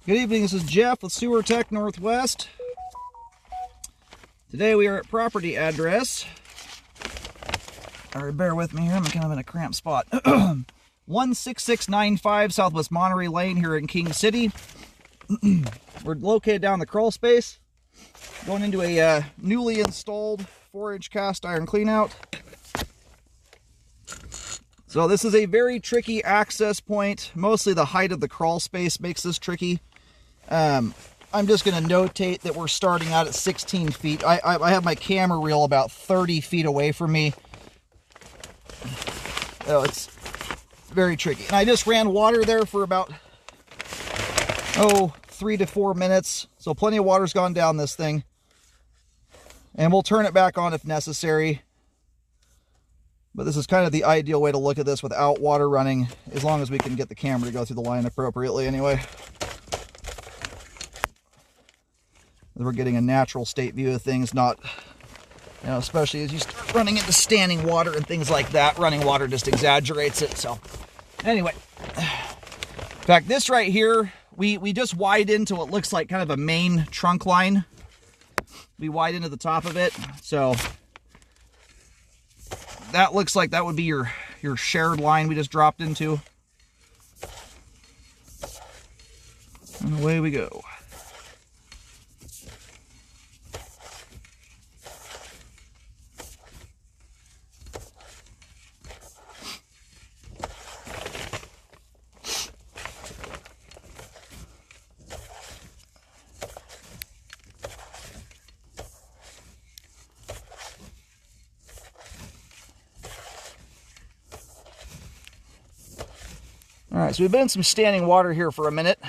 Good evening, this is Jeff with Sewer Tech Northwest. Today we are at property address, bear with me here, I'm kind of in a cramped spot. 16695 Southwest Monterey Lane here in King City. We're located down the crawl space, going into a newly installed 4-inch cast iron cleanout. So this is a very tricky access point. Mostly the height of the crawl space makes this tricky. I'm just going to notate that we're starting out at 16 feet. I have my camera reel about 30 feet away from me. Oh, it's very tricky. And I just ran water there for about, 3 to 4 minutes. So plenty of water's gone down this thing. And we'll turn it back on if necessary. But this is kind of the ideal way to look at this without water running, as long as we can get the camera to go through the line appropriately anyway. We're getting a natural state view of things, not, especially as you start running into standing water and things like that. Running water just exaggerates it. So anyway, in fact, this right here, we just wide into what looks like kind of a main trunk line. We wide into the top of it. So that looks like that would be your shared line we just dropped into. And away we go. All right, so we've been in some standing water here for a minute.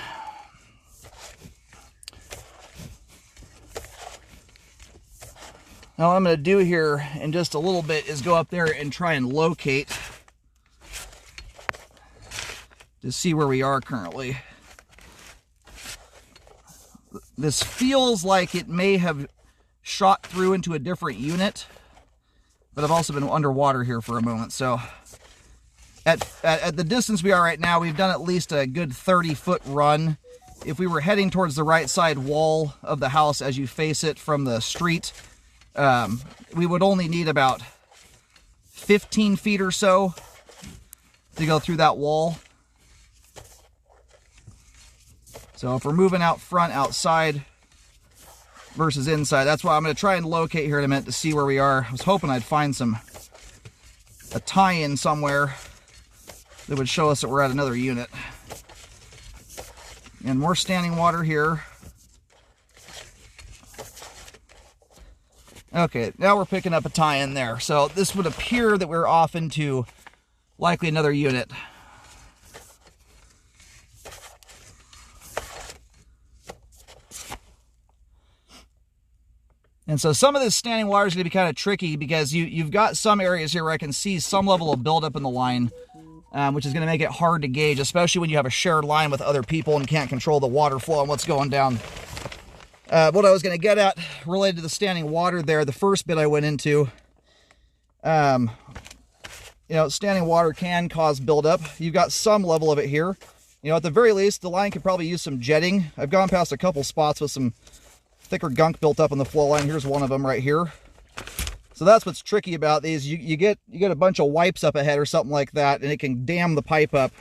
Now what I'm going to do here in just a little bit is go up there and try and locate to see where we are currently. This feels like it may have shot through into a different unit, but I've also been underwater here for a moment, so at the distance we are right now, we've done at least a good 30-foot run. If we were heading towards the right side wall of the house as you face it from the street, we would only need about 15 feet or so to go through that wall. So if we're moving out front, outside versus inside, that's why I'm going to try and locate here in a minute to see where we are. I was hoping I'd find a tie-in somewhere that would show us that we're at another unit. And more standing water here. Okay, now we're picking up a tie-in there. So this would appear that we're off into likely another unit. And so some of this standing water is going to be kind of tricky because you've got some areas here where I can see some level of buildup in the line. Which is going to make it hard to gauge, especially when you have a shared line with other people and can't control the water flow and what's going down. What I was going to get at related to the standing water there, the first bit I went into, standing water can cause buildup. You've got some level of it here. At the very least, the line could probably use some jetting. I've gone past a couple spots with some thicker gunk built up on the flow line. Here's one of them right here. So that's what's tricky about these. You get a bunch of wipes up ahead or something like that, and it can dam the pipe up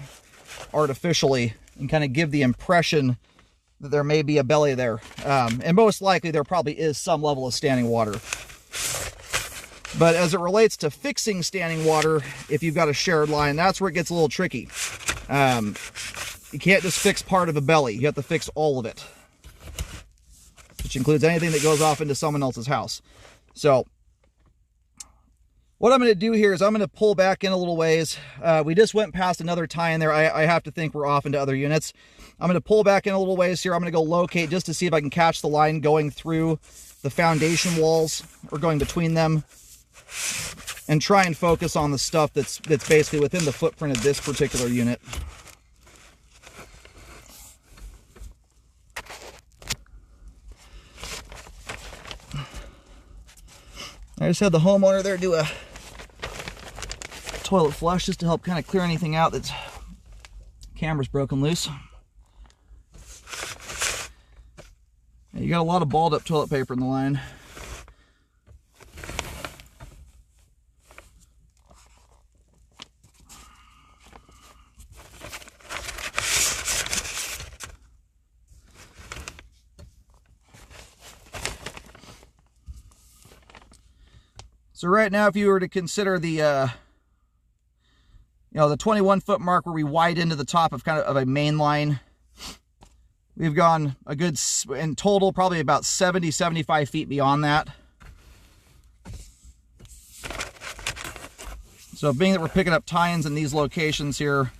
artificially and kind of give the impression that there may be a belly there. And most likely there probably is some level of standing water. But as it relates to fixing standing water, if you've got a shared line, that's where it gets a little tricky. You can't just fix part of a belly. You have to fix all of it, which includes anything that goes off into someone else's house. So what I'm going to do here is I'm going to pull back in a little ways. We just went past another tie-in there. I have to think we're off into other units. I'm going to pull back in a little ways here. I'm going to go locate just to see if I can catch the line going through the foundation walls or going between them, and try and focus on the stuff that's basically within the footprint of this particular unit. I just had the homeowner there do a toilet flush just to help kind of clear anything out that's camera's broken loose. You got a lot of balled up toilet paper in the line. So right now, if you were to consider the, the 21-foot mark where we wide into the top of kind of a main line, we've gone a good, in total, probably about 70, 75 feet beyond that. So being that we're picking up tie-ins in these locations here,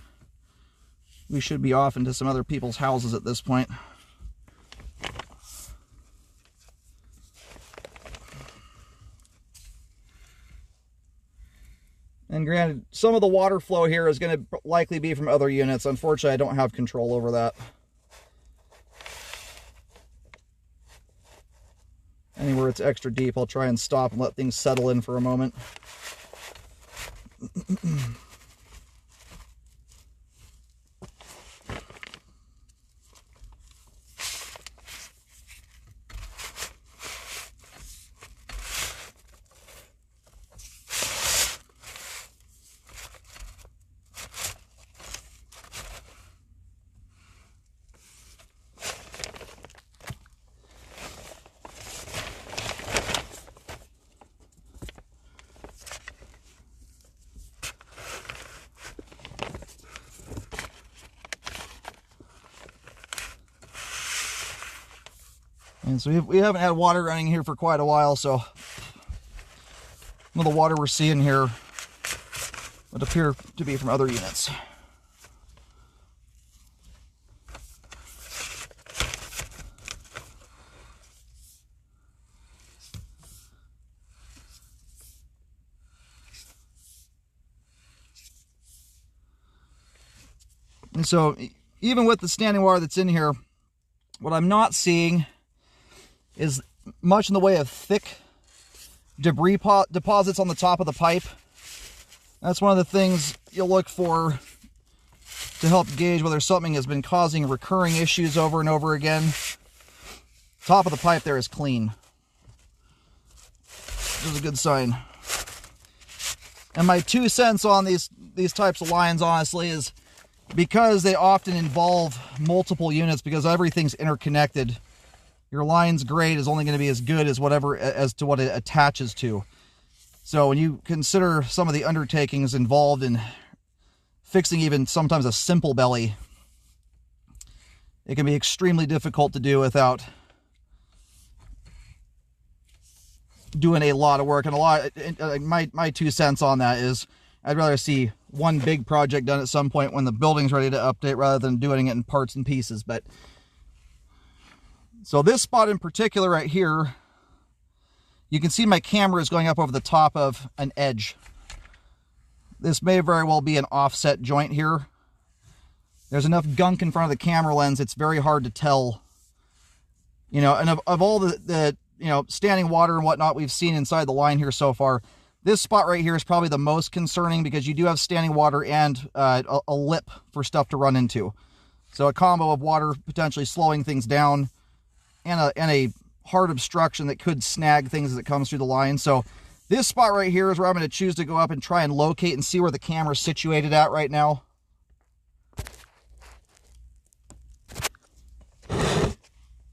we should be off into some other people's houses at this point. And granted, some of the water flow here is going to likely be from other units. Unfortunately, I don't have control over that. Anywhere it's extra deep, I'll try and stop and let things settle in for a moment. And so we haven't had water running here for quite a while, so some of the water we're seeing here would appear to be from other units. And so even with the standing water that's in here, what I'm not seeing is much in the way of thick debris deposits on the top of the pipe. That's one of the things you'll look for to help gauge whether something has been causing recurring issues over and over again. Top of the pipe there is clean. This is a good sign. And my 2 cents on these types of lines, honestly, is because they often involve multiple units, because everything's interconnected, your line's grade is only going to be as good as what it attaches to. So when you consider some of the undertakings involved in fixing even sometimes a simple belly, it can be extremely difficult to do without doing a lot of work. And my 2 cents on that is I'd rather see one big project done at some point when the building's ready to update rather than doing it in parts and pieces. But so this spot in particular right here, you can see my camera is going up over the top of an edge. This may very well be an offset joint here. There's enough gunk in front of the camera lens, it's very hard to tell. You know, and of all the standing water and whatnot we've seen inside the line here so far, this spot right here is probably the most concerning, because you do have standing water and a lip for stuff to run into. So a combo of water potentially slowing things down and a hard obstruction that could snag things as it comes through the line. So this spot right here is where I'm going to choose to go up and try and locate and see where the camera's situated at right now.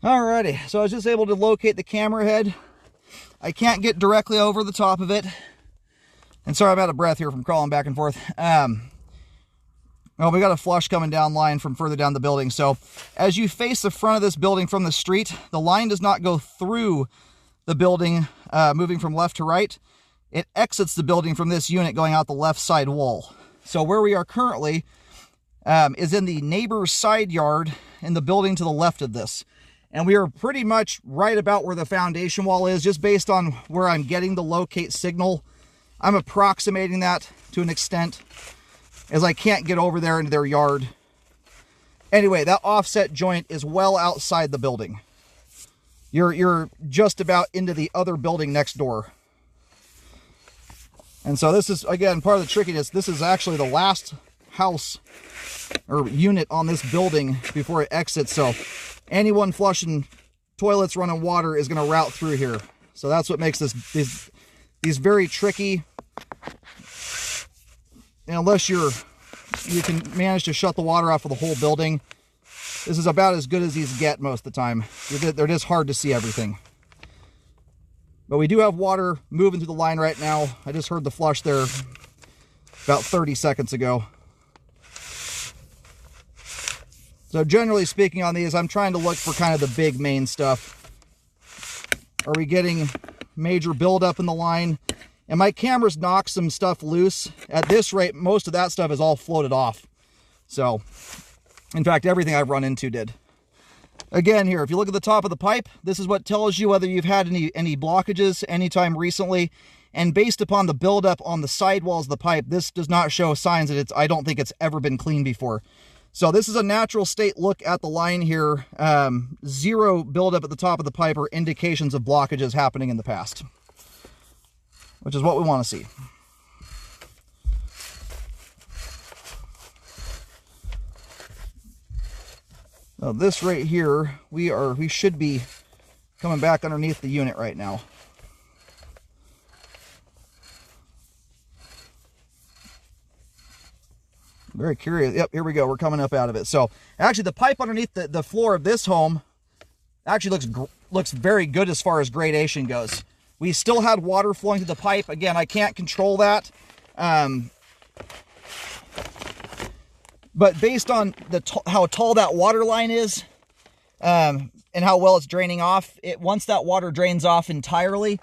Alrighty, so I was just able to locate the camera head. I can't get directly over the top of it. And sorry, I'm out of breath here from crawling back and forth. Well, we got a flush coming down line from further down the building. So as you face the front of this building from the street, the line does not go through the building, moving from left to right. It exits the building from this unit going out the left side wall. So where we are currently is in the neighbor's side yard in the building to the left of this. And we are pretty much right about where the foundation wall is, just based on where I'm getting the locate signal. I'm approximating that to an extent, as I can't get over there into their yard. Anyway, that offset joint is well outside the building. You're just about into the other building next door. And so this is, again, part of the trickiness. This is actually the last house or unit on this building before it exits. So anyone flushing toilets running water is going to route through here. So that's what makes these very tricky. And unless you can manage to shut the water off for the whole building, this is about as good as these get most of the time. They're just hard to see everything. But we do have water moving through the line right now. I just heard the flush there about 30 seconds ago. So generally speaking on these, I'm trying to look for kind of the big main stuff. Are we getting major buildup in the line? And my camera's knocked some stuff loose. At this rate, most of that stuff is all floated off. So, in fact, everything I've run into did. Again here, if you look at the top of the pipe, this is what tells you whether you've had any blockages anytime recently. And based upon the buildup on the sidewalls of the pipe, this does not show signs that I don't think it's ever been cleaned before. So this is a natural state look at the line here. Zero buildup at the top of the pipe or indications of blockages happening in the past, which is what we want to see. Now this right here, we should be coming back underneath the unit right now. Very curious. Yep, here we go. We're coming up out of it. So actually the pipe underneath the floor of this home actually looks very good as far as gradation goes. We still had water flowing through the pipe. Again, I can't control that. But based on how tall that water line is, and how well it's draining off, once that water drains off entirely,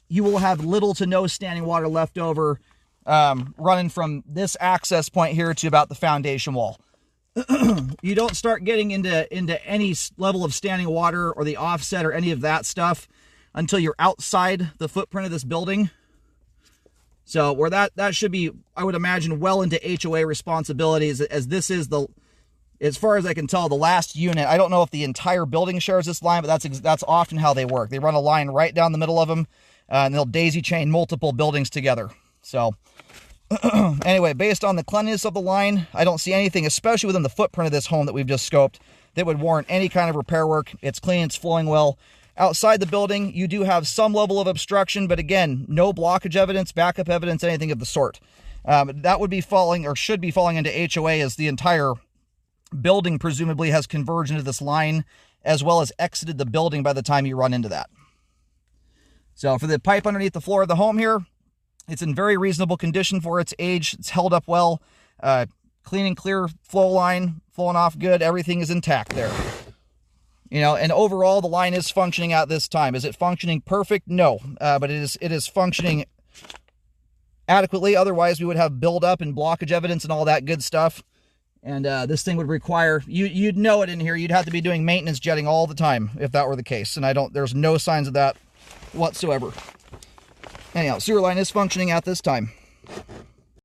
you will have little to no standing water left over, running from this access point here to about the foundation wall. You don't start getting into any level of standing water or the offset or any of that stuff until you're outside the footprint of this building. So where that should be, I would imagine, well into HOA responsibilities, as this is as far as I can tell, the last unit. I don't know if the entire building shares this line, but that's often how they work. They run a line right down the middle of them, and they'll daisy chain multiple buildings together. So anyway, based on the cleanliness of the line, I don't see anything, especially within the footprint of this home that we've just scoped, that would warrant any kind of repair work. It's clean, it's flowing well. Outside the building, you do have some level of obstruction, but again, no blockage evidence, backup evidence, anything of the sort. That would be falling, or should be falling, into HOA, as the entire building presumably has converged into this line, as well as exited the building by the time you run into that. So for the pipe underneath the floor of the home here, it's in very reasonable condition for its age. It's held up well. Clean and clear flow line, flowing off good. Everything is intact there. You know, and overall, the line is functioning at this time. Is it functioning perfect? No, but it is functioning adequately. Otherwise, we would have buildup and blockage evidence and all that good stuff. And this thing would require, you'd know it in here, you'd have to be doing maintenance jetting all the time if that were the case. And there's no signs of that whatsoever. Anyhow, sewer line is functioning at this time.